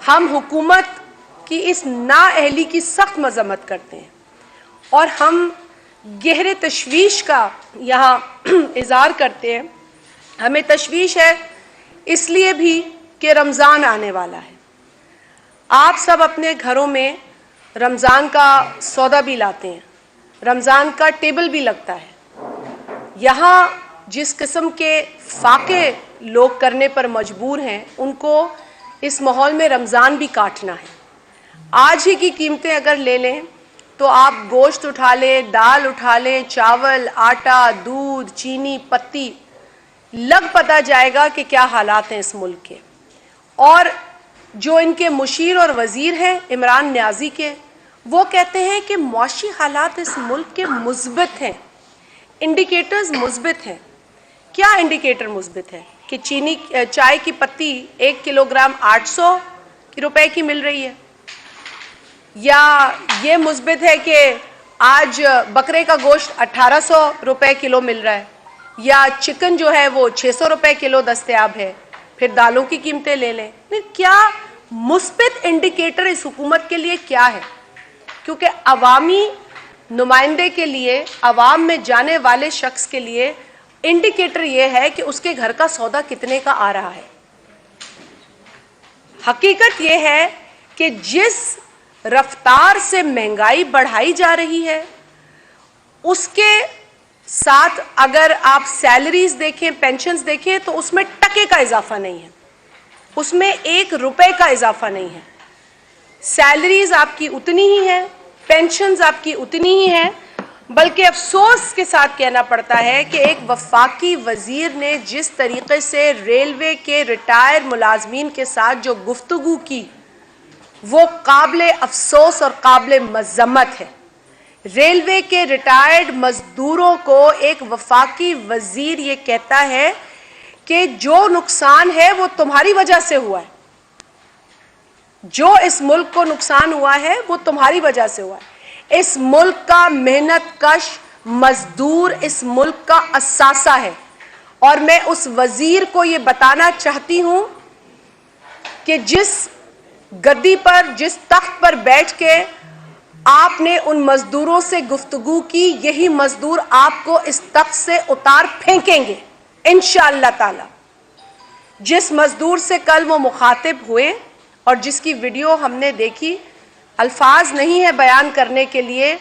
हम हुकूमत की इस नाअहली की सख्त मजम्मत करते हैं और हम गहरे तशवीश का यहाँ इज़हार करते हैं। हमें तशवीश है इसलिए भी कि रमज़ान आने वाला है। आप सब अपने घरों में रमज़ान का सौदा भी लाते हैं, रमज़ान का टेबल भी लगता है। यहाँ जिस किस्म के फाके लोग करने पर मजबूर हैं, उनको इस माहौल में रमज़ान भी काटना है। आज ही की कीमतें अगर ले लें तो आप गोश्त उठा लें, दाल उठा लें, चावल, आटा, दूध, चीनी, पत्ती, लग पता जाएगा कि क्या हालात हैं इस मुल्क के। और जो इनके मुशीर और वज़ीर हैं इमरान न्याजी के, वो कहते हैं कि मौशी हालात इस मुल्क के मुस्बित हैं, इंडिकेटर्स मुस्बित हैं। क्या इंडिकेटर मुस्बित है? कि चीनी चाय की पत्ती 1 किलोग्राम 800 रुपए की मिल रही है, या ये मुस्बित है कि आज बकरे का गोश्त 1800 रुपए किलो मिल रहा है, या चिकन जो है वो 600 रुपए किलो दस्तयाब है। फिर दालों की कीमतें ले लें। क्या मुस्बित इंडिकेटर इस हुकूमत के लिए क्या है? क्योंकि अवामी नुमाइंदे के लिए, अवाम में जाने वाले शख्स के लिए इंडिकेटर ये है कि उसके घर का सौदा कितने का आ रहा है। हकीकत ये है कि जिस रफ्तार से महंगाई बढ़ाई जा रही है, उसके साथ अगर आप सैलरीज देखें, पेंशन्स देखें, तो उसमें टके का इजाफा नहीं है, उसमें 1 रुपए का इजाफा नहीं है। सैलरीज आपकी उतनी ही है, पेंशन्स आपकी उतनी ही है, बल्कि अफसोस के साथ कहना पड़ता है कि एक वफाकी वजीर ने जिस तरीके से रेलवे के रिटायर मुलाजमीन के साथ जो गुफ्तगू की, वो काबिल अफसोस और काबिल मज़म्मत है। रेलवे के रिटायर्ड मजदूरों को एक वफाकी वजीर ये कहता है कि जो नुकसान है वो तुम्हारी वजह से हुआ है, जो इस मुल्क को नुकसान हुआ है वो तुम्हारी वजह से हुआ है। इस मुल्क का मेहनत कश मजदूर इस मुल्क का असासा है। और मैं उस वजीर को ये बताना चाहती हूं कि जिस गद्दी पर, जिस तख्त पर बैठ के आपने उन मजदूरों से गुफ्तगू की, यही मजदूर आपको इस तख्त से उतार फेंकेंगे इंशाअल्लाह ताला। जिस मजदूर से कल वो मुखातिब हुए और जिसकी वीडियो हमने देखी, अल्फाज नहीं है बयान करने के लिए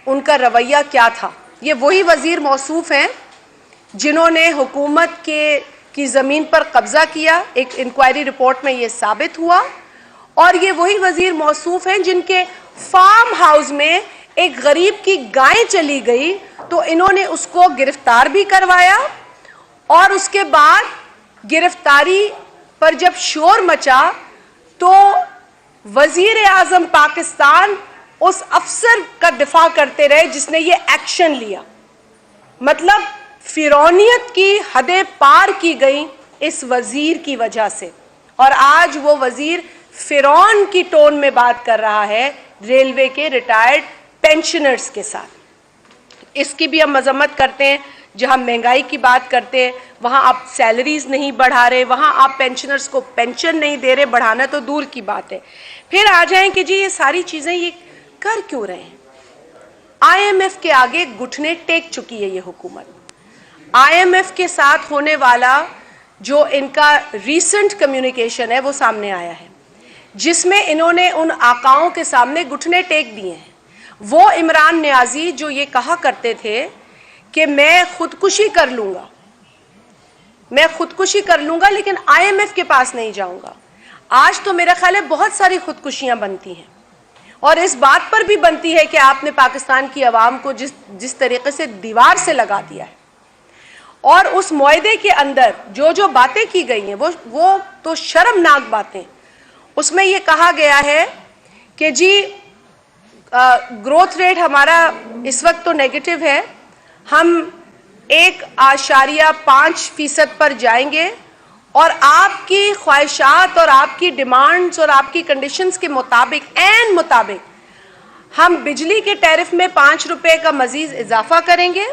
उनका रवैया क्या था। ये वही वजीर मौसूफ हैं जिन्होंने हुकूमत की ज़मीन पर कब्जा किया, एक इंक्वायरी रिपोर्ट में ये साबित हुआ। और ये वही वजीर मौसूफ हैं जिनके फार्म हाउस में एक गरीब की गाय चली गई तो इन्होंने उसको गिरफ्तार भी करवाया, और उसके बाद गिरफ्तारी पर जब शोर मचा तो वजीर आजम पाकिस्तान उस अफसर का दिफा करते रहे जिसने ये एक्शन लिया। मतलब फिरौनियत की हदें पार की गई इस वजीर की वजह से, और आज वो वजीर फिरौन की टोन में बात कर रहा है रेलवे के रिटायर्ड पेंशनर्स के साथ। इसकी भी हम मजम्मत करते हैं। जहां महंगाई की बात करते हैं वहां आप सैलरीज नहीं बढ़ा रहे, वहां आप पेंशनर्स को पेंशन नहीं दे रहे, बढ़ाना तो दूर की बात है। फिर आ जाएं कि जी ये सारी चीजें ये कर क्यों रहे हैं। IMF के आगे घुटने टेक चुकी है ये हुकूमत। IMF के साथ होने वाला जो इनका रीसेंट कम्युनिकेशन है वो सामने आया है, जिसमें इन्होंने उन आकाओं के सामने घुटने टेक दिए हैं। वो इमरान न्याजी जो ये कहा करते थे कि मैं खुदकुशी कर लूंगा, मैं खुदकुशी कर लूंगा लेकिन IMF के पास नहीं जाऊंगा। आज तो मेरा ख्याल है बहुत सारी खुदकुशियां बनती हैं, और इस बात पर भी बनती है कि आपने पाकिस्तान की आवाम को जिस तरीके से दीवार से लगा दिया है, और उस मुआहदे के अंदर जो जो बातें की गई हैं वो तो शर्मनाक बातें। उसमें ये कहा गया है कि जी ग्रोथ रेट हमारा इस वक्त तो नेगेटिव है, हम 1.5% पर जाएंगे, और आपकी ख्वाहिशात और आपकी डिमांड्स और आपकी कंडीशंस के मुताबिक हम बिजली के टैरिफ में 5 रुपए का मजीद इजाफा करेंगे।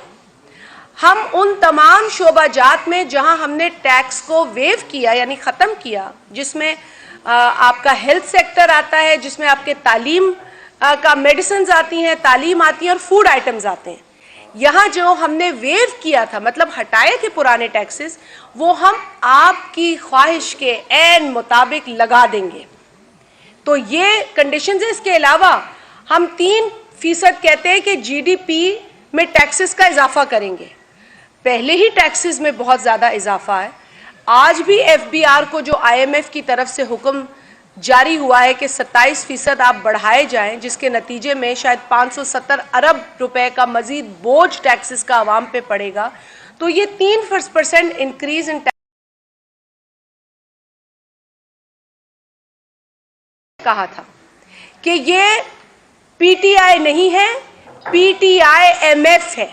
हम उन तमाम शोबाजात में जहां हमने टैक्स को वेव किया यानी ख़त्म किया, जिसमें आपका हेल्थ सेक्टर आता है जिसमें आपके तालीम का मेडिसिन आती हैं, तालीम आती है और फूड आइटम्स आते हैं। यहाँ जो हमने वेव किया था, मतलब हटाए थे पुराने टैक्सेस, वो हम आपकी ख्वाहिश के ऐन मुताबिक लगा देंगे। तो ये कंडीशंस है। इसके अलावा हम 3% कहते हैं कि जीडीपी में टैक्सेस का इजाफा करेंगे। पहले ही टैक्सेस में बहुत ज़्यादा इजाफा है। आज भी एफबीआर को जो आईएमएफ की तरफ से हुक्म जारी हुआ है कि 27% आप बढ़ाए जाएं, जिसके नतीजे में शायद 570 अरब रुपए का मजीद बोझ टैक्सेस का आवाम पे पड़ेगा। तो ये 3% इंक्रीज इन कहा था कि ये पीटीआई नहीं है, पीटीआईएमएफ है।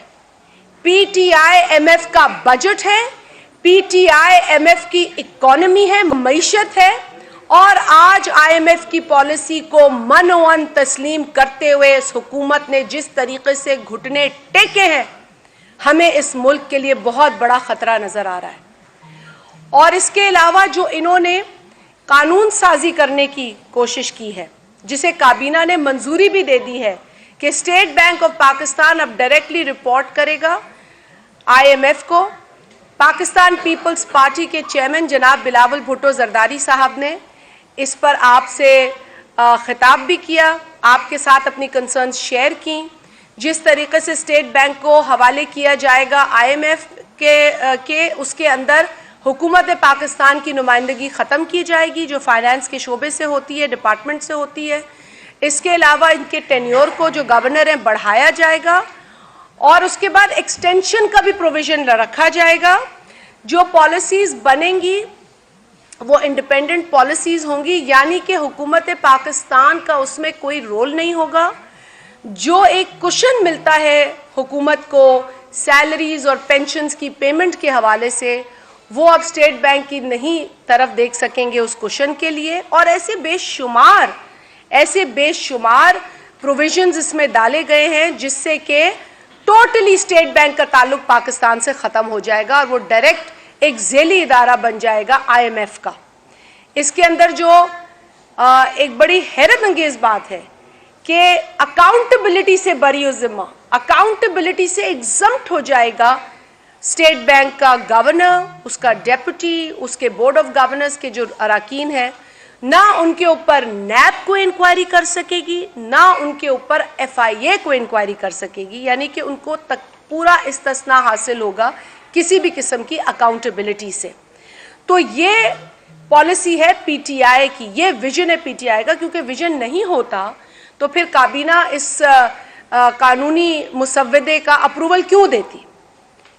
पीटीआईएमएफ का बजट है, पीटीआईएमएफ की इकोनॉमी है, मईशत है। और आज आईएमएफ की पॉलिसी को मनोअन तस्लीम करते हुए इस हुकूमत ने जिस तरीके से घुटने टेके हैं, हमें इस मुल्क के लिए बहुत बड़ा खतरा नजर आ रहा है। और इसके अलावा जो इन्होंने कानून साजी करने की कोशिश की है, जिसे काबीना ने मंजूरी भी दे दी है कि स्टेट बैंक ऑफ पाकिस्तान अब डायरेक्टली रिपोर्ट करेगा आईएमएफ को। पाकिस्तान पीपल्स पार्टी के चेयरमैन जनाब बिलावल भुट्टो जरदारी साहब ने इस पर आपसे खिताब भी किया, आपके साथ अपनी कंसर्न्स शेयर की। जिस तरीके से स्टेट बैंक को हवाले किया जाएगा आईएमएफ के उसके अंदर हुकूमत पाकिस्तान की नुमाइंदगी ख़त्म की जाएगी, जो फाइनेंस के शोबे से होती है, डिपार्टमेंट से होती है। इसके अलावा इनके टेन्योर को जो गवर्नर हैं बढ़ाया जाएगा और उसके बाद एक्सटेंशन का भी प्रोविजन रखा जाएगा। जो पॉलिसीज़ बनेंगी वो इंडिपेंडेंट पॉलिसीज़ होंगी, यानी कि हुकूमत पाकिस्तान का उसमें कोई रोल नहीं होगा। जो एक कुशन मिलता है हुकूमत को सैलरीज और पेंशन्स की पेमेंट के हवाले से, वो अब स्टेट बैंक की नहीं तरफ देख सकेंगे उस कुशन के लिए। और ऐसे बेशुमार प्रोविजंस इसमें डाले गए हैं जिससे कि टोटली स्टेट बैंक का ताल्लुक पाकिस्तान से ख़त्म हो जाएगा और वो डायरेक्ट एक झेली इदारा बन जाएगा आईएमएफ का। इसके अंदर जो एक बड़ी हैरत अंगेज बात है कि अकाउंटेबिलिटी से बरी ज़िम्मा, अकाउंटेबिलिटी से एग्जम्प्ट हो जाएगा स्टेट बैंक का गवर्नर, उसका डेप्यूटी, उसके बोर्ड ऑफ गवर्नर्स के जो अराकीन हैं। ना उनके ऊपर नैब को इंक्वायरी कर सकेगी, ना उनके ऊपर एफआईए को इंक्वायरी कर सकेगी, यानी कि उनको तक पूरा इस्तिस्ना हासिल होगा किसी भी किस्म की अकाउंटेबिलिटी से। तो ये पॉलिसी है पीटीआई की, ये विजन है पीटीआई का, क्योंकि विजन नहीं होता तो फिर काबीना इस कानूनी मुसव्वदे का अप्रूवल क्यों देती।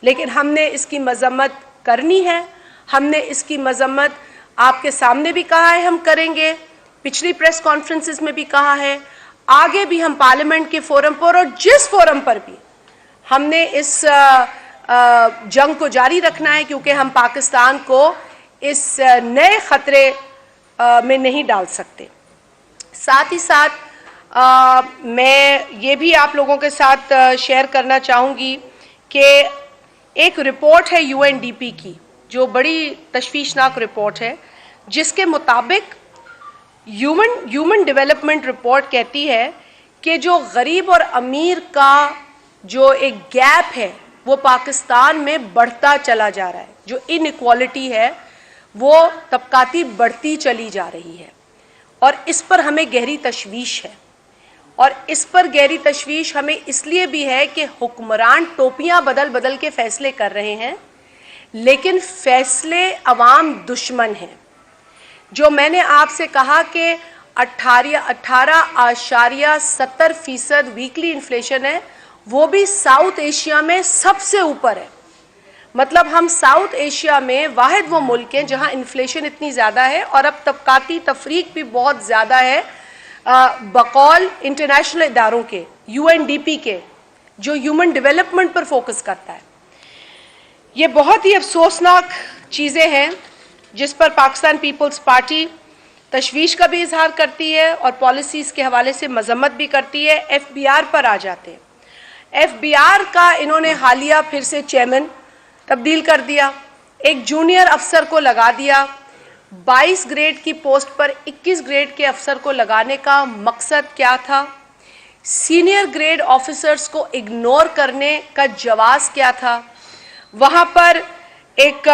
लेकिन हमने इसकी मजम्मत करनी है, हमने इसकी मजम्मत आपके सामने भी कहा है हम करेंगे, पिछली प्रेस कॉन्फ्रेंसेस में भी कहा है, आगे भी हम पार्लियामेंट के फोरम पर और जिस फोरम पर भी हमने इस जंग को जारी रखना है, क्योंकि हम पाकिस्तान को इस नए खतरे में नहीं डाल सकते। साथ ही साथ मैं ये भी आप लोगों के साथ शेयर करना चाहूँगी कि एक रिपोर्ट है यूएनडीपी की, जो बड़ी तशवीशनाक रिपोर्ट है, जिसके मुताबिक ह्यूमन डेवलपमेंट रिपोर्ट कहती है कि जो गरीब और अमीर का जो एक गैप है वो पाकिस्तान में बढ़ता चला जा रहा है। जो इनइक्वालिटी है वो तबकाती बढ़ती चली जा रही है और इस पर हमें गहरी तशवीश है। और इस पर गहरी तशवीश हमें इसलिए भी है कि हुक्मरान टोपियां बदल बदल के फैसले कर रहे हैं, लेकिन फैसले अवाम दुश्मन हैं। जो मैंने आपसे कहा कि 18.70% वीकली इन्फ्लेशन है, वो भी साउथ एशिया में सबसे ऊपर है। मतलब हम साउथ एशिया में वाहिद वो मुल्क हैं जहां इन्फ्लेशन इतनी ज़्यादा है और अब तबकाती तफरीक भी बहुत ज़्यादा है। बकौल इंटरनेशनल इदारों के, यूएनडीपी के, जो ह्यूमन डेवलपमेंट पर फोकस करता है। ये बहुत ही अफसोसनाक चीज़ें हैं जिस पर पाकिस्तान पीपल्स पार्टी तशवीश का भी इजहार करती है और पॉलिसीज़ के हवाले से मजम्मत भी करती है। एफबीआर पर आ जाते हैं। एफबीआर का इन्होंने हालिया फिर से चेयरमैन तब्दील कर दिया, एक जूनियर अफसर को लगा दिया। 22 ग्रेड की पोस्ट पर 21 ग्रेड के अफसर को लगाने का मकसद क्या था? सीनियर ग्रेड ऑफिसर्स को इग्नोर करने का जवाब क्या था? वहाँ पर एक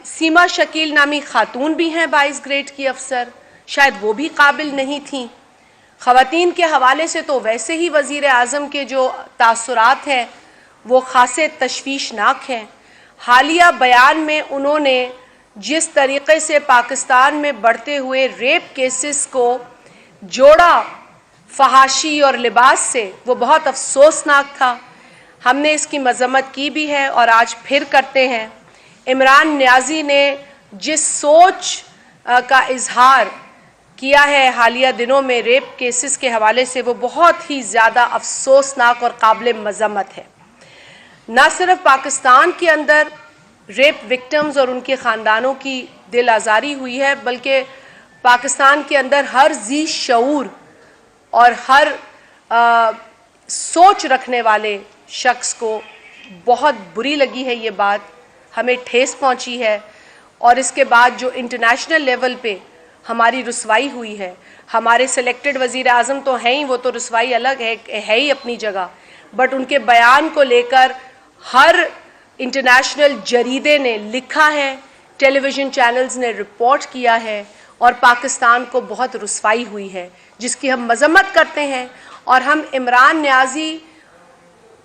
सीमा शकील नामी खातून भी हैं 22 ग्रेड की अफसर, शायद वो भी काबिल नहीं थीं। ख़वातीन के हवाले से तो वैसे ही वज़ीर आज़म के जो तासुरात हैं वो खासे तशवीशनाक हैं। हालिया बयान में उन्होंने जिस तरीक़े से पाकिस्तान में बढ़ते हुए रेप केसेस को जोड़ा फहाशी और लिबास से, वो बहुत अफसोसनाक था। हमने इसकी मज़म्मत की भी है और आज फिर करते हैं। इमरान नियाज़ी ने जिस सोच का इजहार किया है हालिया दिनों में रेप केसेस के हवाले से, वो बहुत ही ज़्यादा अफसोसनाक और काबिल मज़म्मत है। न सिर्फ पाकिस्तान के अंदर रेप विक्टिम्स और उनके ख़ानदानों की दिल आज़ारी हुई है, बल्कि पाकिस्तान के अंदर हर जी शऊर और हर सोच रखने वाले शख्स को बहुत बुरी लगी है ये बात, हमें ठेस पहुंची है। और इसके बाद जो इंटरनेशनल लेवल पे हमारी रुसवाई हुई है, हमारे सिलेक्टेड वज़ीर आज़म तो हैं ही, वो तो रुसवाई अलग है ही अपनी जगह, बट उनके बयान को लेकर हर इंटरनेशनल जरीदे ने लिखा है, टेलीविज़न चैनल्स ने रिपोर्ट किया है और पाकिस्तान को बहुत रुसवाई हुई है, जिसकी हम मज़म्मत करते हैं। और हम इमरान नियाज़ी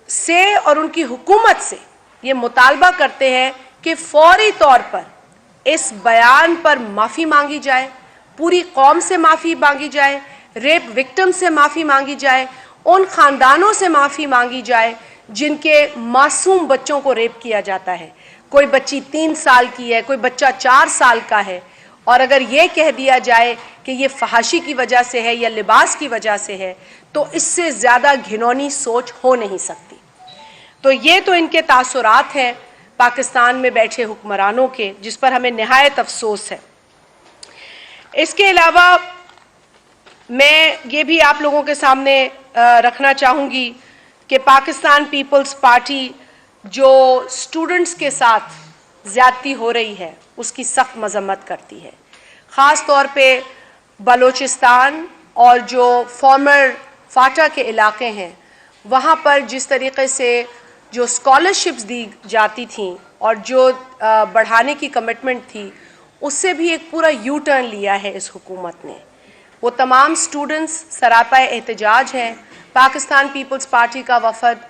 से और उनकी हुकूमत से ये मुतालबा करते हैं कि फ़ौरी तौर पर इस बयान पर माफ़ी मांगी जाए, पूरी कौम से माफ़ी मांगी जाए, रेप विक्टिम से माफ़ी मांगी जाए, उन ख़ानदानों से माफ़ी मांगी जाए जिनके मासूम बच्चों को रेप किया जाता है। कोई बच्ची 3 साल की है, कोई बच्चा 4 साल का है, और अगर ये कह दिया जाए कि ये फहाशी की वजह से है या लिबास की वजह से है, तो इससे ज़्यादा घिनौनी सोच हो नहीं सकती। तो ये तो इनके तासुरात हैं पाकिस्तान में बैठे हुक्मरानों के, जिस पर हमें निहायत अफसोस है। इसके अलावा मैं ये भी आप लोगों के सामने रखना चाहूँगी कि पाकिस्तान पीपल्स पार्टी जो स्टूडेंट्स के साथ ज़्यादती हो रही है उसकी सख्त मज़म्मत करती है। ख़ास तौर पे बलूचिस्तान और जो फॉर्मर फाटा के इलाके हैं, वहाँ पर जिस तरीक़े से जो स्कॉलरशिप्स दी जाती थीं और जो बढ़ाने की कमिटमेंट थी, उससे भी एक पूरा यू टर्न लिया है इस हुकूमत ने। वो तमाम स्टूडेंट्स सरापाए एहतजाज हैं। पाकिस्तान पीपल्स पार्टी का वफ़द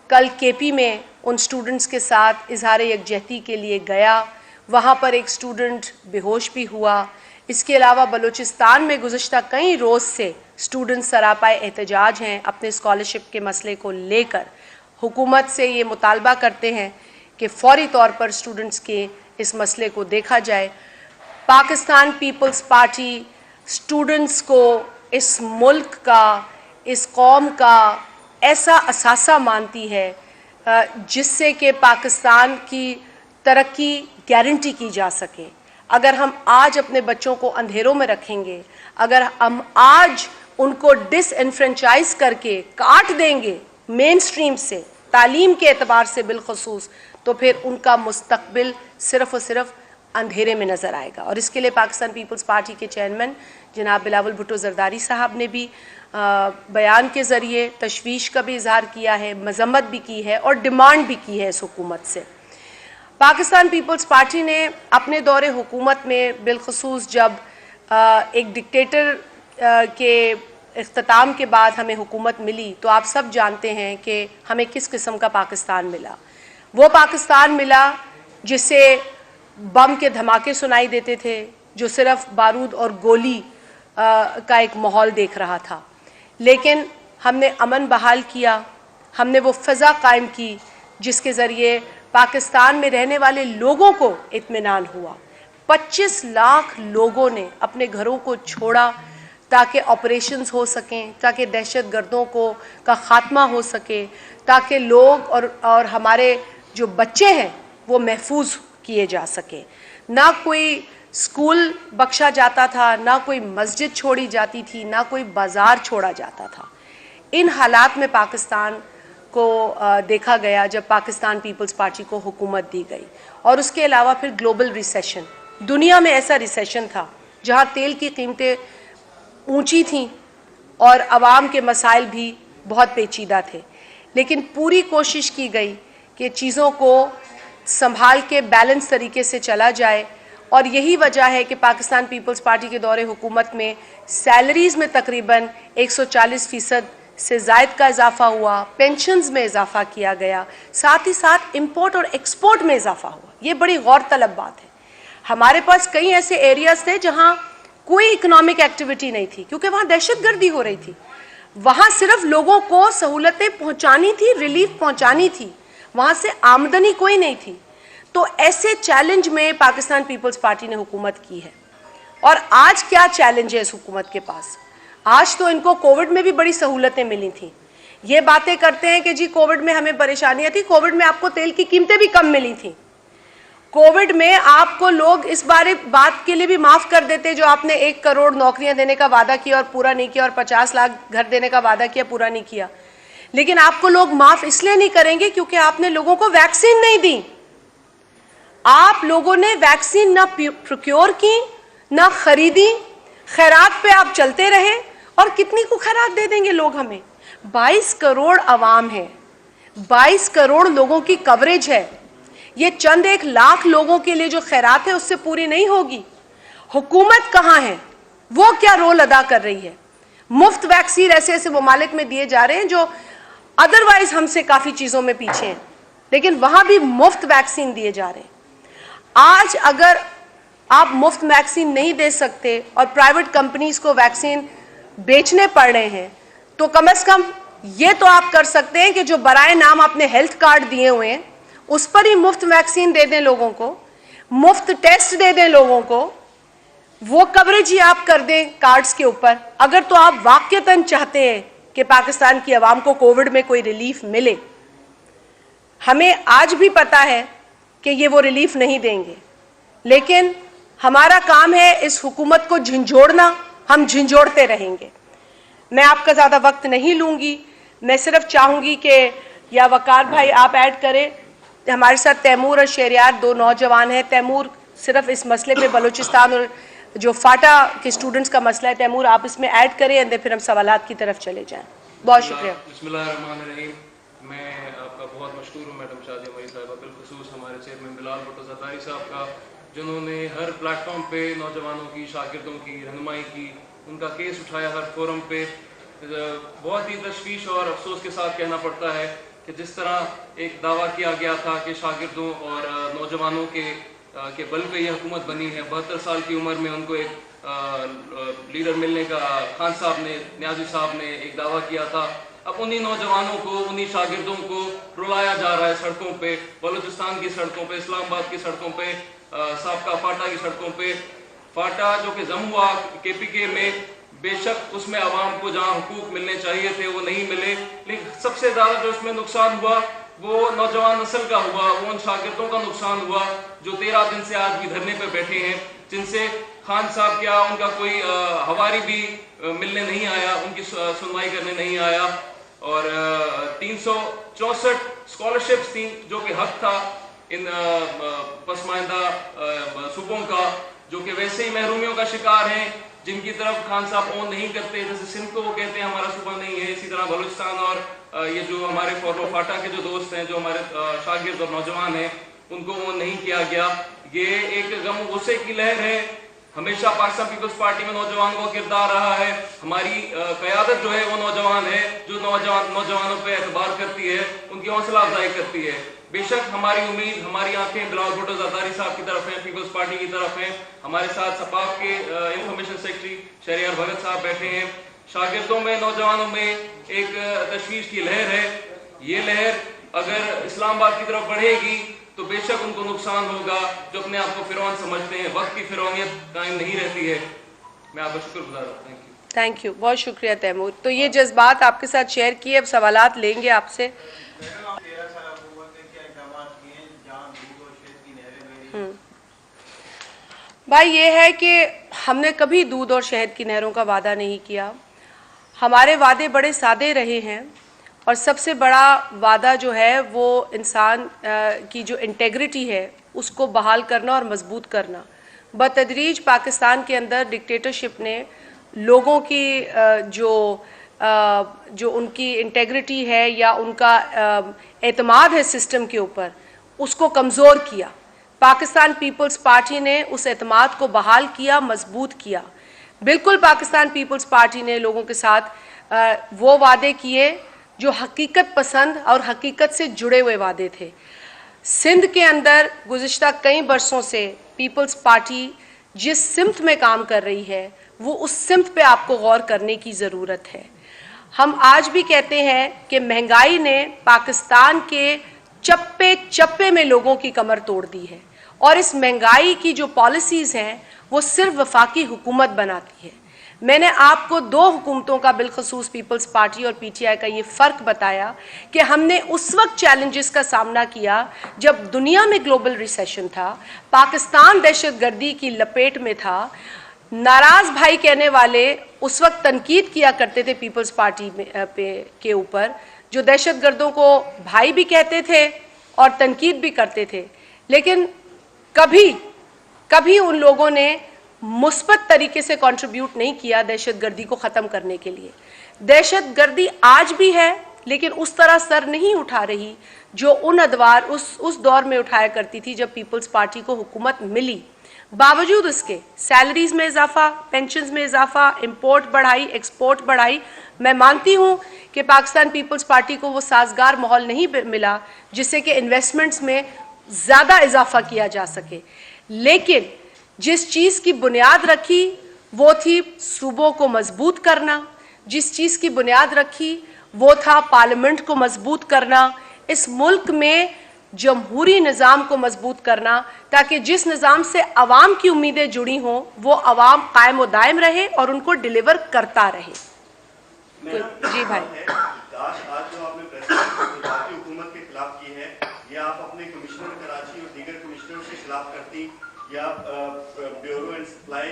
कल केपी में उन स्टूडेंट्स के साथ इजहार यकजहती के लिए गया। वहाँ पर एक स्टूडेंट बेहोश भी हुआ। इसके अलावा बलूचिस्तान में गुज़श्ता कई रोज़ से स्टूडेंट्स सरापाए एहतजाज हैं अपने स्कॉलरशिप के मसले को लेकर। हुकूमत से ये मुतालबा करते हैं कि फ़ौरी तौर पर स्टूडेंट्स के इस मसले को देखा जाए। पाकिस्तान पीपल्स पार्टी स्टूडेंट्स को इस मुल्क का, इस कौम का ऐसा असासा मानती है जिससे कि पाकिस्तान की तरक्की गारंटी की जा सके। अगर हम आज अपने बच्चों को अंधेरों में रखेंगे, अगर हम आज उनको डिसएनफ्रेंचाइज करके काट देंगे मेन स्ट्रीम से, तालीम के एतबार से बिलखसूस, तो फिर उनका मुस्तकबिल सिर्फ़ और सिर्फ अंधेरे में नज़र आएगा। और इसके लिए पाकिस्तान पीपल्स पार्टी के चेयरमैन जनाब बिलावल भुट्टो जरदारी साहब ने भी बयान के ज़रिए तशवीश का भी इजहार किया है, मज़म्मत भी की है और डिमांड भी की है इस हुकूमत से। पाकिस्तान पीपल्स पार्टी ने अपने दौरे हुकूमत में बिलखसूस जब एक डिक्टेटर के इख्तिताम के बाद हमें हुकूमत मिली, तो आप सब जानते हैं कि हमें किस किस्म का पाकिस्तान मिला। वो पाकिस्तान मिला जिससे बम के धमाके सुनाई देते थे, जो सिर्फ बारूद और गोली का एक माहौल देख रहा था। लेकिन हमने अमन बहाल किया, हमने वो फ़ज़ा कायम की जिसके ज़रिए पाकिस्तान में रहने वाले लोगों को इत्मीनान हुआ। 25 लाख लोगों ने अपने घरों को छोड़ा ताकि ऑपरेशंस हो सकें, ताकि दहशत गर्दों का ख़ात्मा हो सके, ताकि लोग और हमारे जो बच्चे हैं वो महफूज किए जा सके। ना कोई स्कूल बख्शा जाता था, ना कोई मस्जिद छोड़ी जाती थी, ना कोई बाज़ार छोड़ा जाता था। इन हालात में पाकिस्तान को देखा गया जब पाकिस्तान पीपल्स पार्टी को हुकूमत दी गई। और उसके अलावा फिर ग्लोबल रिसेशन, दुनिया में ऐसा रिसेशन था जहां तेल की कीमतें ऊंची थीं और आवाम के मसाइल भी बहुत पेचीदा थे, लेकिन पूरी कोशिश की गई कि चीज़ों को संभाल के बैलेंस तरीके से चला जाए। और यही वजह है कि पाकिस्तान पीपल्स पार्टी के दौरे हुकूमत में सैलरीज़ में तकरीबन 140% से ज़ायद का इजाफा हुआ, पेंशन्स में इजाफा किया गया, साथ ही साथ इंपोर्ट और एक्सपोर्ट में इजाफा हुआ। ये बड़ी गौरतलब बात है। हमारे पास कई ऐसे एरियाज थे जहां कोई इकोनॉमिक एक्टिविटी नहीं थी क्योंकि वहां दहशतगर्दी हो रही थी, वहां सिर्फ लोगों को सहूलतें पहुंचानी थी, रिलीफ पहुंचानी थी, वहां से आमदनी कोई नहीं थी। तो ऐसे चैलेंज में पाकिस्तान पीपल्स पार्टी ने हुकूमत की है। और आज क्या चैलेंज है इस हुकूमत के पास? आज तो इनको कोविड में भी बड़ी सहूलतें मिली थी। ये बातें करते हैं कि जी कोविड में हमें परेशानियां थी, कोविड में आपको तेल की कीमतें भी कम मिली थी, कोविड में आपको लोग इस बात के लिए भी माफ कर देते जो आपने 1 करोड़ नौकरियां देने का वादा किया और पूरा नहीं किया और 50 लाख घर देने का वादा किया, पूरा नहीं किया। लेकिन आपको लोग माफ इसलिए नहीं करेंगे क्योंकि आपने लोगों को वैक्सीन नहीं दी। आप लोगों ने वैक्सीन ना प्रोक्योर की, ना खरीदी, खैरात पे आप चलते रहे। और कितनी को खैरात दे देंगे लोग हमें? 22 करोड़ आवाम है, 22 करोड़ लोगों की कवरेज है। ये चंद 1 लाख लोगों के लिए जो खैरात है उससे पूरी नहीं होगी। हुकूमत कहाँ है? वो क्या रोल अदा कर रही है? मुफ्त वैक्सीन ऐसे ऐसे ममालिक में दिए जा रहे हैं जो अदरवाइज हमसे काफ़ी चीज़ों में पीछे हैं, लेकिन वहाँ भी मुफ्त वैक्सीन दिए जा रहे हैं। आज अगर आप मुफ्त वैक्सीन नहीं दे सकते और प्राइवेट कंपनीज को वैक्सीन बेचने पड़ रहे हैं, तो कम से कम ये तो आप कर सकते हैं कि जो बराए नाम आपने हेल्थ कार्ड दिए हुए हैं उस पर ही मुफ्त वैक्सीन दे दें लोगों को, मुफ्त टेस्ट दे दें लोगों को, वो कवरेज ही आप कर दें कार्ड्स के ऊपर। अगर तो आप वाकईतन चाहते हैं कि पाकिस्तान की आवाम को कोविड में कोई रिलीफ मिले। हमें आज भी पता है कि ये वो रिलीफ नहीं देंगे, लेकिन हमारा काम है इस हुकूमत को झंझोड़ना, हम झंझोड़ते रहेंगे। मैं आपका ज़्यादा वक्त नहीं लूँगी, मैं सिर्फ चाहूँगी कि या वकार भाई आप ऐड करें। हमारे साथ तैमूर और शहरियार 2 नौजवान हैं। तैमूर सिर्फ इस मसले पे बलूचिस्तान और जो फाटा के स्टूडेंट्स का मसला है, तैमूर आप इसमें ऐड करें एंड फिर हम सवालात की तरफ चले जाएं। बहुत शुक्रिया। बिस्मिल्लाहिर्रहमानिर्रहीम। मैं आपका बहुत मशहूर हूँ मैडम शादिया मरी साहिबा, बिलखुसूस हमारे चेयरमैन बिलाल भुट्टो ज़रदारी साहब का, जिन्होंने हर प्लेटफॉर्म पे नौजवानों की, शागिर्दों की रहनुमाई की, उनका केस उठाया हर फोरम पे। बहुत ही तशवीश और अफसोस के साथ कहना पड़ता है कि जिस तरह एक दावा किया गया था कि शागिर्दों और नौजवानों के बल पे यह हुकूमत बनी है, 72 साल की उम्र में उनको एक लीडर मिलने का खान साहब ने, न्याजी साहब ने एक दावा किया था। अब उन्हीं नौजवानों को, उन्हीं शागिर्दों को रुलाया जा रहा है सड़कों पे, बलूचिस्तान की सड़कों पे, इस्लामाबाद की सड़कों पे, साबका फाटा की सड़कों पे। फाटा जो कि जम हुआ KPK में, बेशक उसमें आवाम को जहाँ हुकूक मिलने चाहिए थे वो नहीं मिले, लेकिन सबसे ज़्यादा जो इसमें नुकसान हुआ वो नौजवान नस्ल का हुआ, वो उन शागिर्दों का नुकसान हुआ जो 13 दिन से आज भी धरने पे बैठे हैं, जिनसे खान साहब क्या उनका कोई हवारी भी मिलने नहीं आया, उनकी सुनवाई करने नहीं आया। और 364 स्कॉलरशिप्स थी जो कि हक था इन पसमानदा सूबों का, जो कि वैसे ही महरूमियों का शिकार हैं, जिनकी तरफ खान साहब ओन नहीं करते। जैसे सिंध को वो कहते हैं हमारा सूबा नहीं है, इसी तरह बलूचिस्तान और ये जो हमारे फॉलो फाटा के जो दोस्त हैं, जो हमारे शागिर्द और नौजवान हैं, उनको ओन नहीं किया गया। ये एक गम गुस्से की लहर है। हमेशा पाकिस्तान पीपल्स पार्टी में नौजवानों का किरदार रहा है। हमारी क़यादत जो है वो नौजवान है, जो नौजवानों पे एतबार करती है, उनकी हौसला अफजाई करती है। बेशक हमारी उम्मीद, हमारी आंखें बिलाल भुट्टो ज़रदारी साहब की तरफ हैं, पीपल्स पार्टी की तरफ हैं। हमारे साथ सपाफ के इंफॉर्मेशन सेक्रेटरी शहरियार भगत साहब बैठे हैं। शागिर्दों में, नौजवानों में एक तशवीश की लहर है। ये लहर अगर इस्लामाबाद की तरफ बढ़ेगी तो बेशक उनको नुकसान होगा, जो अपने आप को फिरौन समझते हैं। वक्त की फिरौनियत कायम नहीं रहती है। मैं आपका शुक्रगुजार हूँ। थैंक यू, बहुत शुक्रिया तैमूर। तो ये जज्बात आपके साथ शेयर किए, अब सवालात लेंगे आपसे। भाई ये है कि हमने कभी दूध और शहद की नहरों का वादा नहीं किया। हमारे वादे बड़े सादे रहे हैं और सबसे बड़ा वादा जो है वो इंसान की जो इंटेग्रिटी है उसको बहाल करना और मजबूत करना। बतदरीज पाकिस्तान के अंदर डिक्टेटरशिप ने लोगों की जो उनकी इंटेग्रिटी है या उनका एतमाद है सिस्टम के ऊपर, उसको कमज़ोर किया। पाकिस्तान पीपल्स पार्टी ने उस एतमाद को बहाल किया, मजबूत किया। बिल्कुल पाकिस्तान पीपल्स पार्टी ने लोगों के साथ वो वादे किए जो हकीकत पसंद और हकीकत से जुड़े हुए वादे थे। सिंध के अंदर गुज़िश्ता कई बरसों से पीपल्स पार्टी जिस सिमत में काम कर रही है, वो उस सिमत पे आपको गौर करने की ज़रूरत है। हम आज भी कहते हैं कि महंगाई ने पाकिस्तान के चप्पे चप्पे में लोगों की कमर तोड़ दी है, और इस महंगाई की जो पॉलिसीज़ हैं वो सिर्फ वफाकी हुकूमत बनाती है। मैंने आपको दो हुकूमतों का, बिलखसूस पीपल्स पार्टी और पीटीआई का, ये फ़र्क बताया कि हमने उस वक्त चैलेंजेस का सामना किया जब दुनिया में ग्लोबल रिसेशन था, पाकिस्तान दहशतगर्दी की लपेट में था। नाराज़ भाई कहने वाले उस वक्त तनकीद किया करते थे पीपल्स पार्टी के ऊपर, जो दहशतगर्दों को भाई भी कहते थे और तनकीद भी करते थे, लेकिन कभी उन लोगों ने मुस्बत तरीके से कंट्रीब्यूट नहीं किया दहशतगर्दी को ख़त्म करने के लिए। दहशतगर्दी आज भी है, लेकिन उस तरह सर नहीं उठा रही जो उन अदवार उस दौर में उठाया करती थी जब पीपल्स पार्टी को हुकूमत मिली। बावजूद उसके सैलरीज में इजाफा, पेंशन्स में इजाफा, इंपोर्ट बढ़ाई, एक्सपोर्ट बढ़ाई। मैं मानती हूँ कि पाकिस्तान पीपल्स पार्टी को वो साजगार माहौल नहीं मिला जिससे कि इन्वेस्टमेंट्स में ज़्यादा इजाफा किया जा सके, लेकिन जिस चीज़ की बुनियाद रखी वो थी सूबों को मजबूत करना, जिस चीज़ की बुनियाद रखी वो था पार्लियामेंट को मजबूत करना, इस मुल्क में जमहूरी निज़ाम को मजबूत करना, ताकि जिस निज़ाम से अवाम की उम्मीदें जुड़ी हों वो अवाम कायम व दायम रहे और उनको डिलीवर करता रहे। जी भाई, आज जो आपने प्रेस हुकूमत के खिलाफ की है, या आप अपने कमिश्नर कराची और दीगर कमिश्नरों के खिलाफ करती या ब्यूरो एंड सप्लाई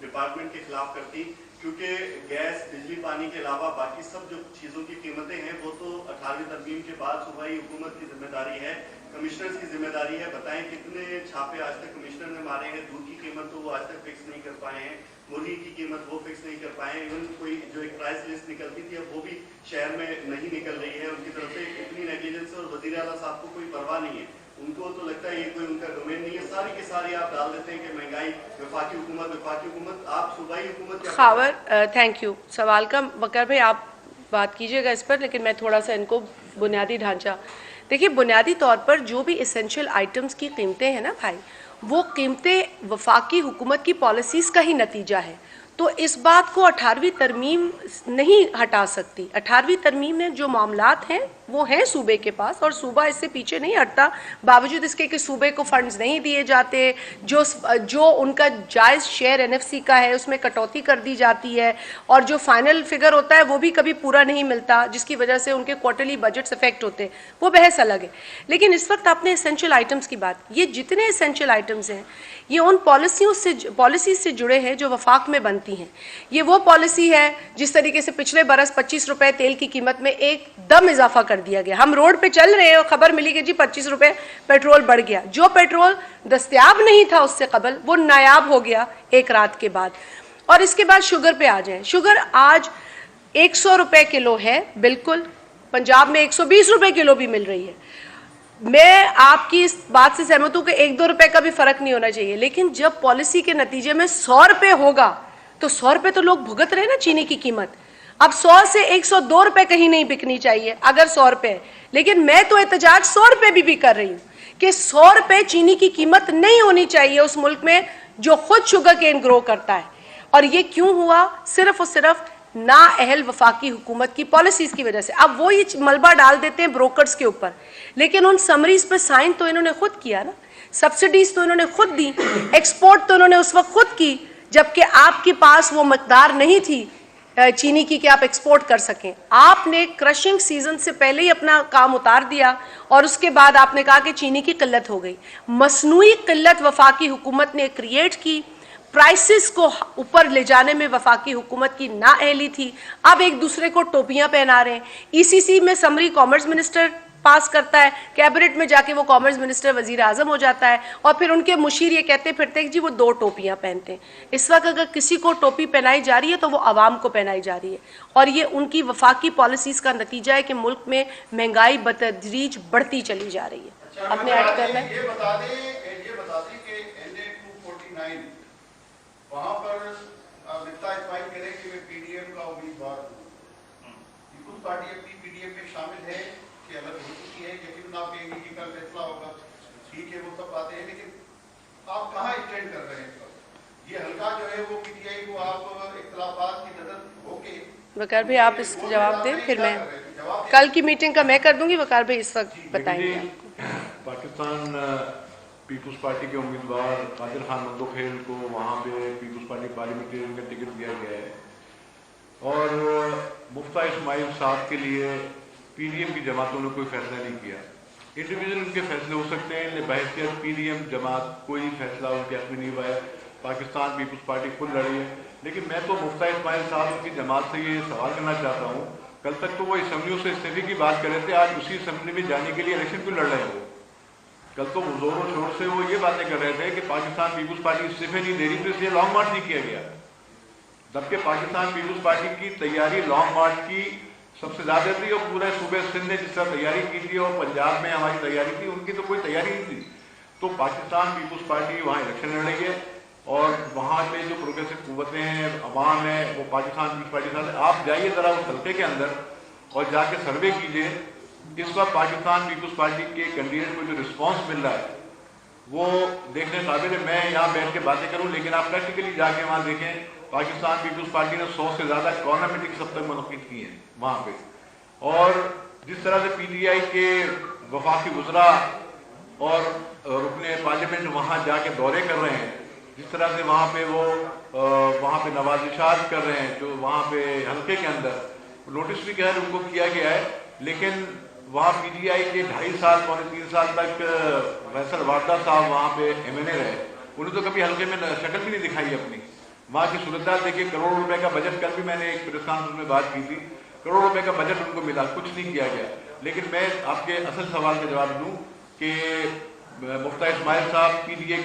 डिपार्टमेंट के खिलाफ करती, क्योंकि गैस, बिजली, पानी के अलावा बाकी सब जो चीज़ों की कीमतें हैं वो तो 18वीं तरमीम के बाद सूबाई हुकूमत की जिम्मेदारी है, कमिश्नर्स की जिम्मेदारी है। बताएं कितने छापे आज तक कमिश्नर ने मारे हैं? दूध की कीमत तो वो आज तक फिक्स नहीं कर पाए हैं, मुर्गी की कीमत वो फिक्स नहीं कर पाए हैं। इवन कोई जो एक प्राइस लिस्ट निकलती थी अब वो भी शहर में नहीं निकल रही है। उनकी तरफ से इतनी नेग्लिजेंस और वज़ीर आला साहब को कोई परवाह नहीं है, उनको तो लगता है ये कोई उनका डोमेन नहीं है। सारी की सारी आप डाल देते हैं कि महंगाई, वफाकी हुकूमत, आप सूबाई हुकूमत। Khawar, thank you. सवाल का बकर भाई आप बात कीजिएगा इस पर, लेकिन मैं थोड़ा सा इनको बुनियादी ढांचा देखिए। बुनियादी तौर पर जो भी एसेंशियल आइटम्स की कीमतें हैं ना भाई, वो कीमतें वफाकी हुकूमत की पॉलिसीज़ का ही नतीजा है। तो इस बात को 18वीं तरमीम नहीं हटा सकती। 18वीं तरमीम में जो मामलात हैं वो हैं सूबे के पास, और सूबा इससे पीछे नहीं हटता, बावजूद इसके कि सूबे को फंड्स नहीं दिए जाते, जो उनका जायज़ शेयर एनएफसी का है उसमें कटौती कर दी जाती है, और जो फाइनल फिगर होता है वो भी कभी पूरा नहीं मिलता, जिसकी वजह से उनके क्वार्टरली बजट्स इफेक्ट होते हैं। वो बहस अलग है। लेकिन इस वक्त आपने एसेंशियल आइटम्स की बात, ये जितने एसेंशियल आइटम्स हैं ये उन पॉलिसी से जुड़े हैं जो वफाक में बनती हैं। ये वो पॉलिसी है जिस तरीके से पिछले बरस 25 रुपए तेल की कीमत में एकदम इजाफा कर दिया गया। हम रोड पे चल रहे हैं और खबर मिली कि जी 25 रुपए पेट्रोल बढ़ गया। जो पेट्रोल दस्तयाब नहीं था उससे कबल, वो नायाब हो गया एक रात के बाद। और इसके बाद शुगर पे आ जाए, शुगर आज 100 रुपए किलो है, बिल्कुल पंजाब में 120 रुपए किलो भी मिल रही है। मैं आपकी इस बात से सहमत हूं कि 1-2 रुपए का भी फर्क नहीं होना चाहिए, लेकिन जब पॉलिसी के नतीजे में 100 रुपए होगा तो 100 रुपए तो लोग भुगत रहे ना चीनी की कीमत। अब 100 से 102 रुपए कहीं नहीं बिकनी चाहिए अगर 100 रुपए, लेकिन मैं तो एहतजाज 100 रुपए भी कर रही हूँ कि 100 रुपए चीनी की कीमत नहीं होनी चाहिए उस मुल्क में जो खुद शुगर केन ग्रो करता है। और ये क्यों हुआ? सिर्फ और सिर्फ नाअहल वफाकी हुकूमत की पॉलिसीज़ की वजह से। अब वो ये मलबा डाल देते हैं ब्रोकर्स के ऊपर, लेकिन उन समरीज पर साइन तो इन्होंने खुद किया ना, सब्सिडीज तो इन्होंने खुद दी, एक्सपोर्ट तो इन्होंने उस वक्त खुद की जबकि आपके पास वो मकदार नहीं थी चीनी की कि आप एक्सपोर्ट कर सकें। आपने क्रशिंग सीजन से पहले ही अपना काम उतार दिया और उसके बाद आपने कहा कि चीनी की किल्लत हो गई। मसनूई किल्लत वफाकी हुकूमत ने क्रिएट की, प्राइसेस को ऊपर ले जाने में वफाकी हुकूमत की नाअहली थी। अब एक दूसरे को टोपियां पहना रहे हैं। ईसीसी में समरी कॉमर्स मिनिस्टर पास करता है, कैबिनेट में जाके वो कॉमर्स मिनिस्टर वजीर आजम हो जाता है, और फिर उनके मुशीर ये कहते फिरते हैं कि जी वो 2 टोपियां पहनते हैं। इस वक्त अगर किसी को टोपी पहनाई जा रही है तो वो आवाम को पहनाई जा रही है, और ये उनकी वफाकी पॉलिसीज का नतीजा है कि मुल्क में महंगाई बतदरीज बढ़ती चली जा रही है। आपने ऐड करना है, ये बता दें कि NA 249 वहां पर वित्ता इस्माइल कह रहे कि मैं PDM का उम्मीदवार हूँ। पीपुल्स पार्टी अपनी PDM में शामिल है कि अलग हो चुकी है, यकीन आप कहेंगे कि कल फैसला होगा, ठीक है वो सब बातें हैं, लेकिन आप कहाँ स्टैंड कर रहे हैं? ये हल्का जो है वो PTI को आप इख्तिलाफात की नजर होके वकार भाई आप इस जवाब दें, फिर मैं कल की मीटिंग का मैं कर दूंगी, वकार भाई इस वक्त बताएंगे आपको। पाकिस्तान पीपुल्स पार्टी के उम्मीदवार कादिर खान मंदोखेल को वहाँ पे पीपुल्स पार्टी पार्लियामेंटेरियन का टिकट दिया गया है, और मुफ्ता इस्माइल साहब के लिए PDM की जमातों ने कोई फैसला नहीं किया। इंडिविजुअल उनके फैसले हो सकते हैं, बहैसियत PDM जमात कोई फैसला उनके हक में नहीं हुआ है। पाकिस्तान पीपुल्स पार्टी खुद लड़ी है, लेकिन मैं तो मुफ्ता इस्माइल साहब की जमात से ये सवाल करना चाहता हूँ, कल तक तो वो असम्बलियों से इस्तीफे की बात कर रहे थे, आज उसी असम्बली में जाने के लिए इलेक्शन क्यों लड़ रहे हैं? वो कल तो जोरों शोर से वो ये बातें कर रहे थे कि पाकिस्तान पीपुल्स पार्टी इस्तीफे नहीं दे रही, तो इसलिए लॉन्ग मार्च नहीं किया गया। जबकि पाकिस्तान पीपुल्स पार्टी की तैयारी लॉन्ग मार्च की सबसे ज्यादा थी, और पूरे सूबे सिंध ने जिस तरह तैयारी की थी और पंजाब में हमारी तैयारी थी, उनकी तो कोई तैयारी नहीं थी। तो पाकिस्तान पीपुल्स पार्टी वहाँ इलेक्शन लड़ रही है, और वहाँ पे जो प्रोग्रेसिव कुव्वतें हैं, अवाम है, वो पाकिस्तान पीपुल्स पार्टी के साथ। आप जाइए जरा उस हल्के के अंदर और जाके सर्वे कीजिए, इस वक्त पाकिस्तान पीपुल्स पार्टी के कैंडिडेट को जो रिस्पॉन्स मिल रहा है वो देखने काबिल है। मैं यहाँ बैठ के बातें करूँ, लेकिन आप प्रैक्टिकली जाके वहाँ देखें, पाकिस्तान पीपुल्स पार्टी ने 100 से ज़्यादा कॉर्नर मीटिंग सब तक मुनक़िद की है वहाँ पे, और जिस तरह से PTI के वफाकी वज़रा और रुकने पार्लियामेंट वहाँ जाके दौरे कर रहे हैं, जिस तरह से वहाँ पे वो वहाँ पे नवाजिशात कर रहे हैं, जो वहाँ पे हल्के के अंदर नोटिस भी क्या है उनको किया गया है, लेकिन वहाँ PTI के 2.5 साल पौने 3 साल तक फैसल वारदा साहब वहाँ पे MNA रहे, उन्हें तो कभी हल्के में शक्ल भी नहीं दिखाई अपनी। वहाँ की सूरत देखिए, करोड़ रुपए का बजट, कल भी मैंने एक प्रेस कॉन्फ्रेंस में बात की थी, करोड़ रुपए का बजट उनको मिला, कुछ नहीं किया गया। लेकिन मैं आपके असल सवाल का जवाब दूँ कि मुफ्ता इस्माइल साहब PDM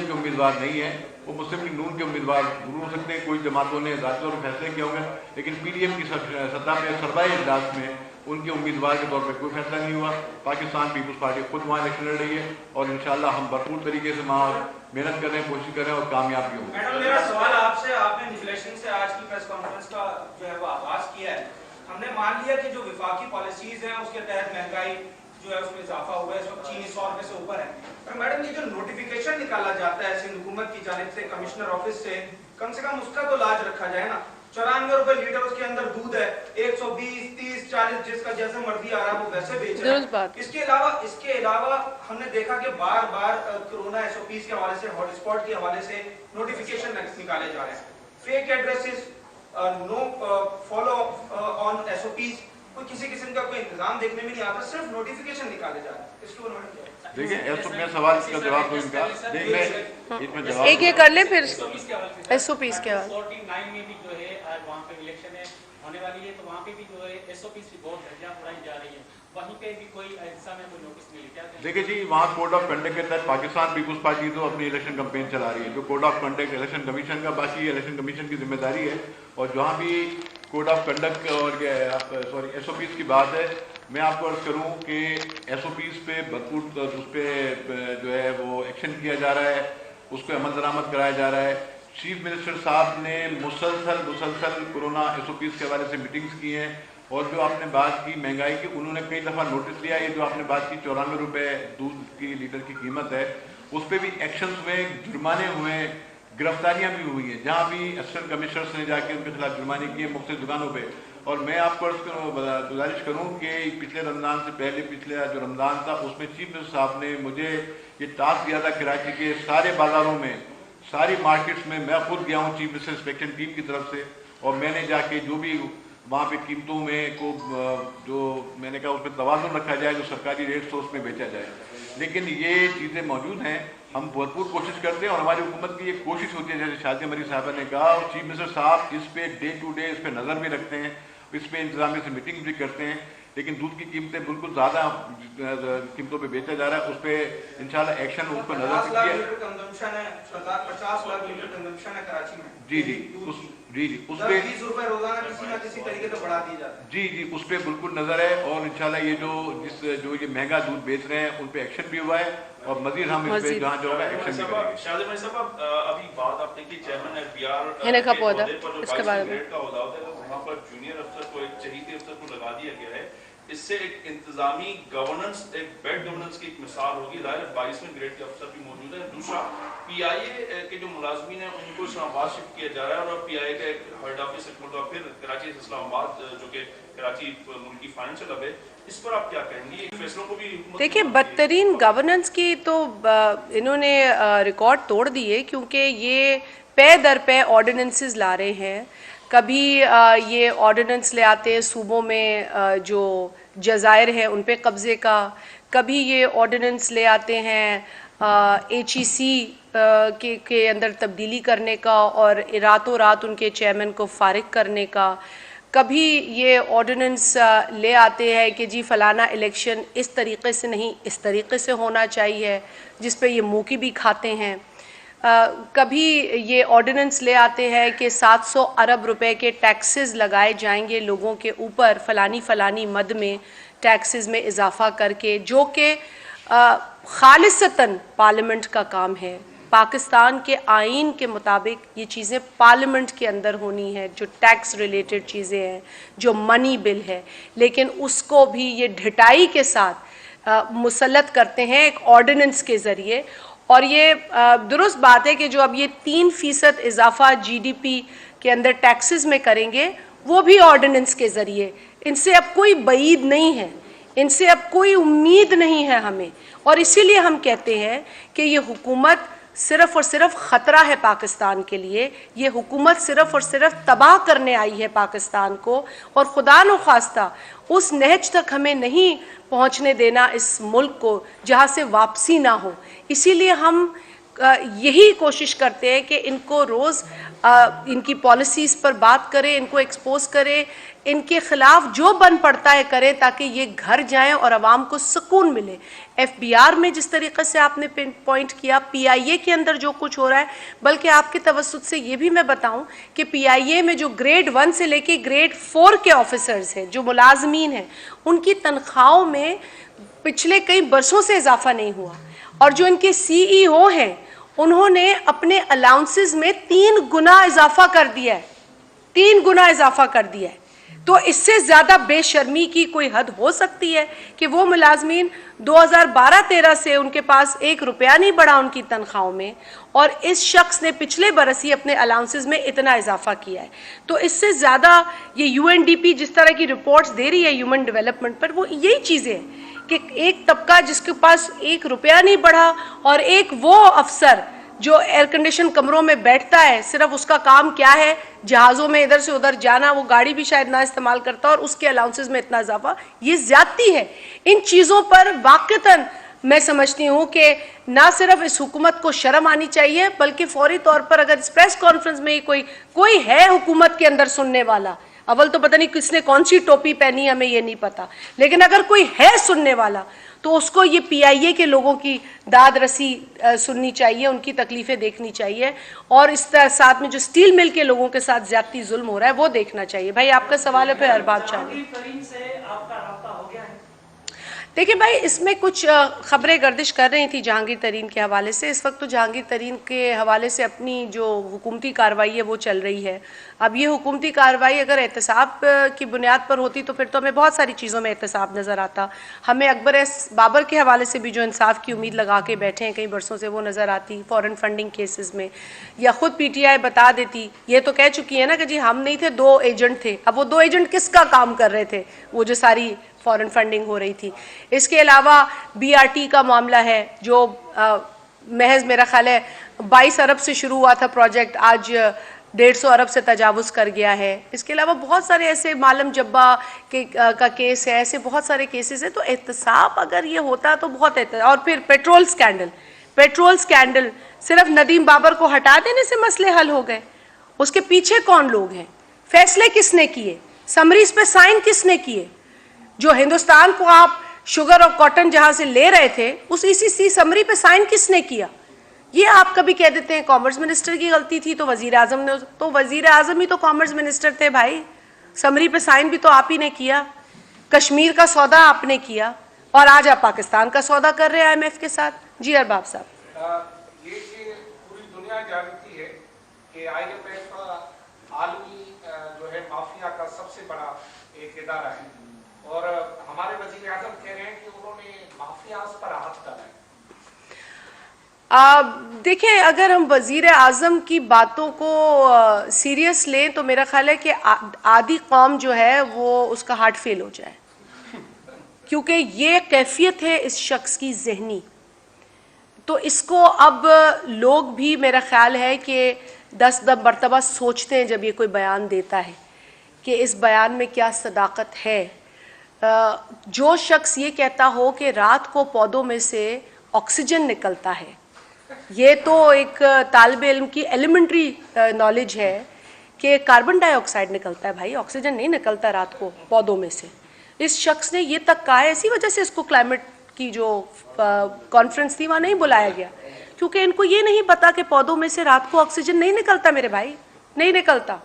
के उम्मीदवार नहीं है, वो मुस्लिम लीग नून के उम्मीदवार जरूर हो सकते हैं, कोई जमातों ने ज़ाती तौर पर फैसले किए होंगे, लेकिन PDM की सत्ता में सरदाई इजलास में उनके उम्मीदवार के तौर पर कोई फैसला नहीं हुआ। पाकिस्तान पीपुल्स पार्टी खुद वहाँ इलेक्शन लड़ रही है, और इंशाल्लाह हम भरपूर तरीके से वहाँ मेहनत कर रहे हैं, कोशिश कर रहे हैं, और कामयाब भी होंगे। मैडम, मेरा सवाल आपसे, आपने इन्फ्लेशन से आज की प्रेस कॉन्फ्रेंस का जो है वो आगाज किया है, हमने मान लिया कि जो विफाकी पॉलिसीज हैं उसके तहत महंगाई जो है उसमें इजाफा हुआ है, इस वक्त चीनी 100 रुपए से ऊपर है, पर मैडम ये जो नोटिफिकेशन निकाला जाता है सिंध हुकूमत की जानिब से, कमिश्नर ऑफिस से, कम उसका तो लाज रखा जाए ना। 94 रुपए लीटर उसके अंदर दूध है, 120, 30, 40 जिसका जैसे मर्जी आ रहा है वो वैसे बेच रहा है। इसके अलावा हमने देखा कि बार बार कोरोना SOPs के हवाले से, हॉटस्पॉट के हवाले से नोटिफिकेशन निकाले जा रहे हैं, fake addresses, no follow on SOPs, कोई किसी किस्म का कोई इंतजाम देखने में नहीं आता, सिर्फ नोटिफिकेशन निकाले जा रहे हैं। इसके ऊपर मैडम देखिए, मैं सवाल का जवाब दूं इनका, इसमें जवाब एक कर ले, फिर SOPs के हवाले 49 में भी जो है आज वहाँ पे इलेक्शन है होने वाली है, तो वहाँ पे भी जो है SOPs की बहुत धज्जियां उड़ाई जा रही है, वहीं पे भी कोई ऐसा में कोई नोटिस नहीं लिया। देखिए जी, वहाँ कोड ऑफ कंडक्ट के तहत पाकिस्तान पीपुल्स पार्टी तो अपनी इलेक्शन कैंपेन चला रही है, जो code of conduct election commission का, बाकी इलेक्शन कमीशन की जिम्मेदारी है, और जहाँ भी कोड ऑफ कंडक्ट और SOPs की बात है, मैं आपको अर्ज करूं कि SOPs पे भरपूर उस पर जो है वो एक्शन किया जा रहा है, उसको अमल दरामद कराया जा रहा है। चीफ मिनिस्टर साहब ने मुसलसल कोरोना SOPs के हवाले से मीटिंग्स की हैं, और जो आपने बात की महंगाई की, उन्होंने कई दफ़ा नोटिस लिया। ये जो आपने बात की 94 रुपये दूध की लीटर की कीमत है, उस पर भी एक्शन हुए, जुर्माने हुए, गिरफ्तारियां भी हुई हैं, जहां भी असिस्टेंट कमिश्नर्स ने जाके उनके खिलाफ जुर्माने किए मुख्तलिफ दुकानों पे। और मैं आपको गुजारिश करूं कि पिछले रमज़ान से पहले, पिछले जो रमज़ान था, उसमें चीफ मिनिस्टर साहब ने मुझे ये टास्क दिया था कराची के सारे बाज़ारों में, सारी मार्केट्स में मैं खुद गया हूँ चीफ मिनिस्टर इंस्पेक्शन टीम की तरफ से, और मैंने जाके जो भी वहाँ पे कीमतों में को जो मैंने कहा उसमें तवाज़ुन रखा जाए, जो सरकारी रेट से उसमें बेचा जाए। लेकिन ये चीज़ें मौजूद हैं, हम भरपूर कोशिश करते हैं, और हमारी हुकूमत की ये कोशिश होती है, जैसे शादी मरी साहबा ने कहा, और चीफ मिनिस्टर साहब इस पे डे टू डे इस पे नज़र भी रखते हैं, इस पे इंतजामिया से मीटिंग भी करते हैं, लेकिन दूध की कीमतें बिल्कुल ज़्यादा कीमतों पे बेचा जा रहा है। उस पर इंशाल्लाह एक्शन उस पर नजर 50 लाख रखिए। लीटर कंजम्पशन है, 50 लाख लीटर कंजम्पशन है कराची में। जी उस पे 20 रुपए रोजाना किसी ना किसी तरीके से बढ़ा दिए जाते हैं। जी उस पर बिल्कुल नजर है, और इंशाल्लाह ये जो ये महंगा दूध बेच रहे हैं उन पे एक्शन भी हुआ है, और मजीद हम इस पे जहाँ जो होगा एक्शन भी करेंगे। शाहजहां भाई साहब, अभी बात आपने की चेयरमैन एफबीआर हिना का पौधा, के ओहदे पर जो इसके 22 बारे में। ग्रेड का ओहदा होता है, वहाँ पर जूनियर अफसर को, एक चहीते अफसर को लगा दिया गया है। इससे एक इंतजामी गवर्नेंस, एक बेड गवर्नेंस की एक मिसाल होगी। जाहिर है 22वें ग्रेड के अफसर भी मौजूद है। दूसरा, पीआईए के जो मुलाजमीन हैं उनको इस्लामाबाद शिफ्ट किया जा रहा है, और पीआईए का एक हेड ऑफिस एक मुल्क फिर कराची से इस्लामाबाद, जो कि कराची मुल्क की फाइनेंशियल हब है, इस पर आप क्या कहेंगे? इन फैसलों को भी देखिए, बदतरीन गवर्नेंस की तो इन्होंने रिकॉर्ड तोड़ दिए, क्योंकि ये पे दर पे ऑर्डिनेंसेस ला रहे हैं। कभी ये ऑर्डिनेंस ले आते हैं सूबों में जो जज़ायर हैं उन पे कब्ज़े का, कभी ये ऑर्डिनेंस ले आते हैं HEC के अंदर तब्दीली करने का और रातों रात उनके चेयरमैन को फारिग करने का, कभी ये ऑर्डिनेंस ले आते हैं कि जी फलाना इलेक्शन इस तरीक़े से नहीं इस तरीक़े से होना चाहिए, जिस पे ये मुँह की भी खाते हैं। कभी ये ऑर्डिनेंस ले आते हैं कि 700 अरब रुपए के टैक्सेस लगाए जाएंगे लोगों के ऊपर फलानी मद में टैक्सेस में इजाफा करके, जो कि खालिसतन पार्लियामेंट का काम है। पाकिस्तान के आइन के मुताबिक ये चीज़ें पार्लियामेंट के अंदर होनी है, जो टैक्स रिलेटेड चीज़ें हैं, जो मनी बिल है, लेकिन उसको भी ये ढिठाई के साथ मुसल्लत करते हैं एक ऑर्डिनेंस के ज़रिए। और ये दुरुस्त बात है कि जो अब ये 3% इजाफा GDP के अंदर टैक्सेस में करेंगे, वो भी ऑर्डिनेंस के ज़रिए। इनसे अब कोई बईद नहीं है, इनसे अब कोई उम्मीद नहीं है हमें, और इसीलिए हम कहते हैं कि ये हुकूमत सिर्फ़ और सिर्फ ख़तरा है पाकिस्तान के लिए। ये हुकूमत सिर्फ़ और सिर्फ तबाह करने आई है पाकिस्तान को, और खुदा न ख्वास्ता उस नहज तक हमें नहीं पहुंचने देना इस मुल्क को जहां से वापसी ना हो। इसीलिए हम यही कोशिश करते हैं कि इनको रोज़ इनकी पॉलिसीज़ पर बात करें, इनको एक्सपोज करें, इनके ख़िलाफ़ जो बन पड़ता है करें, ताकि ये घर जाएं और आवाम को सुकून मिले। FBR में जिस तरीक़े से आपने पॉइंट किया, PIA के अंदर जो कुछ हो रहा है, बल्कि आपके तवस्सुत से ये भी मैं बताऊं कि PIA में जो ग्रेड 1 से लेके ग्रेड 4 के ऑफिसर्स हैं, जो मुलाजमीन हैं, उनकी तनख्वाहों में पिछले कई बरसों से इजाफा नहीं हुआ, और जो इनके CEO हैं उन्होंने अपने अलाउंसेस में 3 गुना इजाफा कर दिया है, 3 गुना इजाफा कर दिया है। तो इससे ज़्यादा बेशर्मी की कोई हद हो सकती है कि वो मुलाजमीन 2012-13 से उनके पास 1 रुपया नहीं बढ़ा उनकी तनख्वाहों में, और इस शख्स ने पिछले बरस ही अपने अलाउंसेस में इतना इजाफा किया है। तो इससे ज़्यादा ये UNDP जिस तरह की रिपोर्ट्स दे रही है ह्यूमन डेवलपमेंट पर, वो यही चीज़ें हैं कि एक तबका जिसके पास 1 रुपया नहीं बढ़ा, और एक वो अफसर जो एयर कंडीशन कमरों में बैठता है, सिर्फ उसका काम क्या है जहाज़ों में इधर से उधर जाना, वो गाड़ी भी शायद ना इस्तेमाल करता, और उसके अलाउंसेस में इतना इजाफा, ये ज्यादती है। इन चीज़ों पर वाक़तन मैं समझती हूँ कि ना सिर्फ इस हुकूमत को शर्म आनी चाहिए, बल्कि फौरी तौर पर अगर इस प्रेस कॉन्फ्रेंस में कोई है हुकूमत के अंदर सुनने वाला, अव्वल तो पता नहीं किसने कौन सी टोपी पहनी, हमें ये नहीं पता, लेकिन अगर कोई है सुनने वाला तो उसको ये PIA के लोगों की दाद रसी सुननी चाहिए, उनकी तकलीफ़ें देखनी चाहिए, और इस साथ में जो स्टील मिल के लोगों के साथ ज्यादती जुल्म हो रहा है वो देखना चाहिए। भाई आपका सवाल है फिर अरबाब चाहिए। देखिए भाई, इसमें कुछ ख़बरें गर्दिश कर रही थी जहांगीर तरीन के हवाले से। इस वक्त तो जहांगीर तरीन के हवाले से अपनी जो हुकूमती कार्रवाई है वो चल रही है। अब ये हुकूमती कार्रवाई अगर एहतसाब की बुनियाद पर होती तो फिर तो हमें बहुत सारी चीज़ों में एहतसाब नज़र आता। हमें अकबर बाबर के हवाले से भी जो इंसाफ की उम्मीद लगा के बैठे हैं कई बरसों से, वो नज़र आती फॉरेन फंडिंग केसेस में, या ख़ुद PTI बता देती, ये तो कह चुकी है ना कि जी हम नहीं थे, 2 एजेंट थे। अब वो 2 एजेंट किसका काम कर रहे थे, वो जो सारी फॉरेन फंडिंग हो रही थी। इसके अलावा BRT का मामला है जो महज मेरा ख्याल है 22 अरब से शुरू हुआ था प्रोजेक्ट, आज 150 अरब से तजावुज़ कर गया है। इसके अलावा बहुत सारे ऐसे मालम जब्बा का केस है, ऐसे बहुत सारे केसेस हैं। तो एहतसाब अगर ये होता तो बहुत और फिर पेट्रोल स्कैंडल सिर्फ नदीम बाबर को हटा देने से मसले हल हो गए? उसके पीछे कौन लोग हैं, फैसले किसने किए, समरीज पे साइन किसने किए? जो हिंदुस्तान को आप शुगर और कॉटन जहां से ले रहे थे, उस इसी समरी पे साइन किसने किया? ये आप कभी कह देते हैं कॉमर्स मिनिस्टर की गलती थी, तो वजीर आजम ने, तो वजीर आजम ही तो कॉमर्स मिनिस्टर थे भाई। समरी पे साइन भी तो आप ही ने किया, कश्मीर का सौदा आपने किया, और आज आप पाकिस्तान का सौदा कर रहे हैं IMF के साथ। जी अरबाब साहब, ये पूरी दुनिया जानती है कि IMF आलमी जो है माफिया का सबसे बड़ा एक इदारा है, और हमारे वजीर आजम कह रहे हैं कि उन्होंने माफिया पर हाथ डाला है। देखिए, अगर हम वजीर आजम की बातों को सीरियस लें तो मेरा ख्याल है कि आधी कौम जो है वो उसका हार्ट फेल हो जाए, क्योंकि ये कैफियत है इस शख्स की ज़हनी। तो इसको अब लोग भी मेरा ख्याल है कि 10 मरतबा सोचते हैं जब ये कोई बयान देता है कि इस बयान में क्या सदाकत है। जो शख्स ये कहता हो कि रात को पौधों में से ऑक्सीजन निकलता है, ये तो एक तालिब इल्म की एलिमेंट्री नॉलेज है कि कार्बन डाइऑक्साइड निकलता है भाई, ऑक्सीजन नहीं निकलता रात को पौधों में से। इस शख्स ने ये तक कहा है, इसी वजह से इसको क्लाइमेट की जो कॉन्फ्रेंस थी वहाँ नहीं बुलाया गया, क्योंकि इनको ये नहीं पता कि पौधों में से रात को ऑक्सीजन नहीं निकलता मेरे भाई, नहीं निकलता।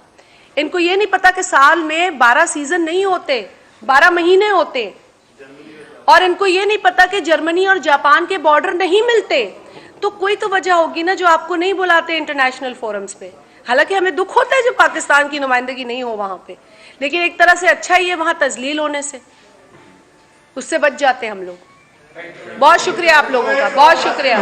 इनको ये नहीं पता कि साल में 12 सीजन नहीं होते, 12 महीने होते, और इनको ये नहीं पता कि जर्मनी और जापान के बॉर्डर नहीं मिलते। तो कोई तो वजह होगी ना जो आपको नहीं बुलाते इंटरनेशनल फोरम्स पे। हालांकि हमें दुख होता है जब पाकिस्तान की नुमाइंदगी नहीं हो वहां पे, लेकिन एक तरह से अच्छा ही है वहां तजलील होने से, उससे बच जाते हैं हम लोग। बहुत शुक्रिया आप लोगों का, बहुत शुक्रिया।